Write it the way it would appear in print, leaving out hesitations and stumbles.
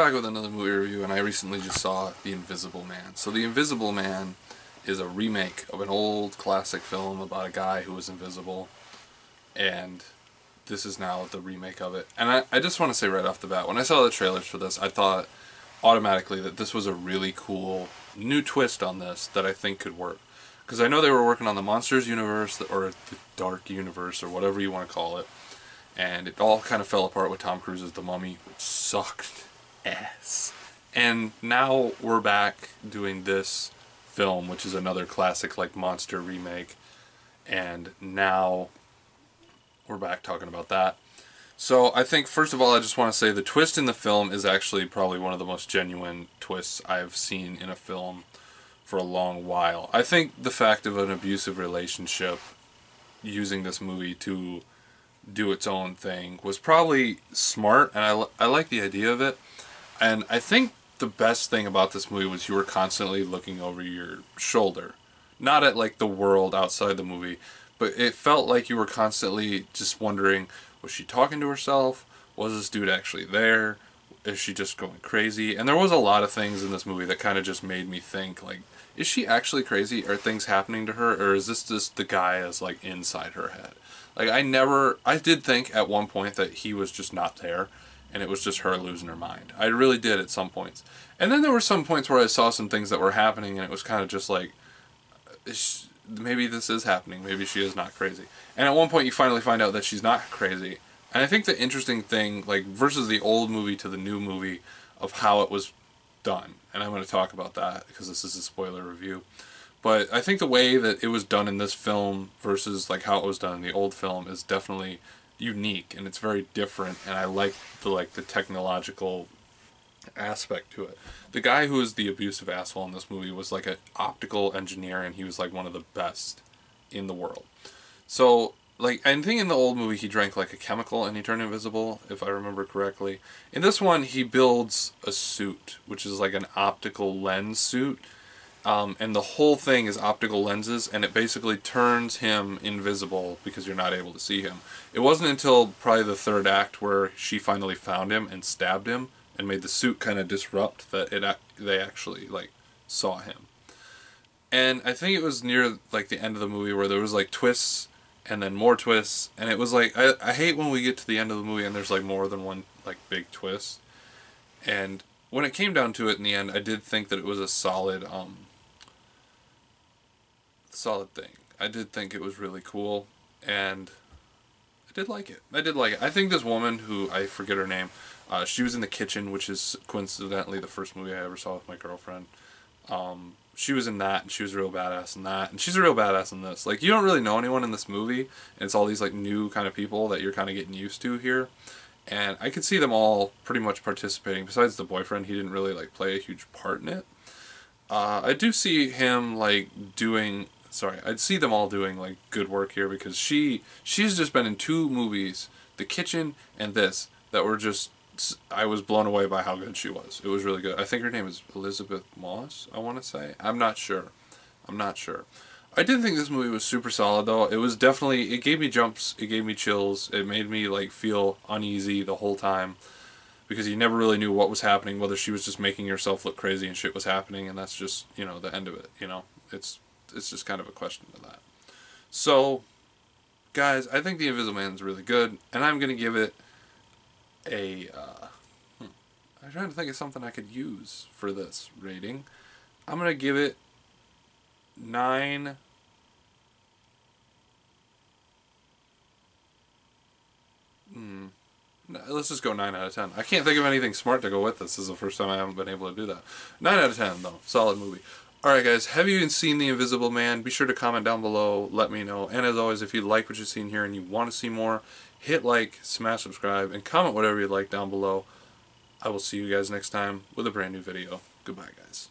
back with another movie review, and I recently just saw The Invisible Man. So The Invisible Man is a remake of an old classic film about a guy who was invisible, and this is now the remake of it. And I just want to say right off the bat, when I saw the trailers for this, I thought automatically that this was a really cool new twist on this that I think could work. Because I know they were working on the Monsters universe, or the Dark Universe, or whatever you want to call it, and it all kind of fell apart with Tom Cruise's The Mummy, which sucked ass. And now we're back doing this film, which is another classic like monster remake, and now we're back talking about that. So I think first of all I just want to say the twist in the film is actually probably one of the most genuine twists I've seen in a film for a long while. I think the fact of an abusive relationship using this movie to do its own thing was probably smart, and I like the idea of it. And I think the best thing about this movie was you were constantly looking over your shoulder. Not at like the world outside the movie, but it felt like you were constantly just wondering, was she talking to herself? Was this dude actually there? Is she just going crazy? And there was a lot of things in this movie that kind of just made me think, like, is she actually crazy? Are things happening to her? Or is this just the guy as like inside her head? Like, I did think at one point that he was just not there, and it was just her losing her mind. I really did at some points. And then there were some points where I saw some things that were happening, and it was kind of just like, maybe this is happening. Maybe she is not crazy. And at one point you finally find out that she's not crazy. And I think the interesting thing, like, versus the old movie to the new movie, of how it was done. And I'm going to talk about that, because this is a spoiler review. But I think the way that it was done in this film versus like how it was done in the old film is definitely unique, and it's very different, and I like the technological aspect to it. The guy who was the abusive asshole in this movie was like an optical engineer, and he was like one of the best in the world. So like, I think in the old movie he drank like a chemical and he turned invisible, if I remember correctly. In this one he builds a suit, which is like an optical lens suit. And the whole thing is optical lenses, and it basically turns him invisible because you're not able to see him. It wasn't until probably the third act where she finally found him and stabbed him and made the suit kind of disrupt that they actually like saw him. And I think it was near like the end of the movie where there was like twists and then more twists, and it was like, I hate when we get to the end of the movie and there's like more than one like big twist. And when it came down to it in the end, I did think that it was a solid thing. I did think it was really cool, and I did like it. I think this woman, who I forget her name, she was in The Kitchen, which is coincidentally the first movie I ever saw with my girlfriend. She was in that, and she was a real badass in that, and she's a real badass in this. Like, you don't really know anyone in this movie, and it's all these like new kind of people that you're kind of getting used to here. And I could see them all pretty much participating. Besides the boyfriend, he didn't really like play a huge part in it. I do see him like doing. Sorry, I'd see them all doing like good work here, because she's just been in two movies, The Kitchen and this, that were just, I was blown away by how good she was. It was really good. I think her name is Elizabeth Moss, I want to say. I'm not sure. I did think this movie was super solid though. It was definitely, it gave me jumps, it gave me chills, it made me like feel uneasy the whole time, because you never really knew what was happening, whether she was just making herself look crazy and shit was happening, and that's just, you know, the end of it, you know. It's just kind of a question to that. So, guys, I think The Invisible Man is really good, and I'm going to give it a, I'm trying to think of something I could use for this rating. I'm going to give it 9. Let's just go 9 out of 10. I can't think of anything smart to go with this. This is the first time I haven't been able to do that. 9 out of 10, though. Solid movie. Alright guys, have you seen The Invisible Man? Be sure to comment down below, let me know. And as always, if you like what you've seen here and you want to see more, hit like, smash subscribe, and comment whatever you'd like down below. I will see you guys next time with a brand new video. Goodbye guys.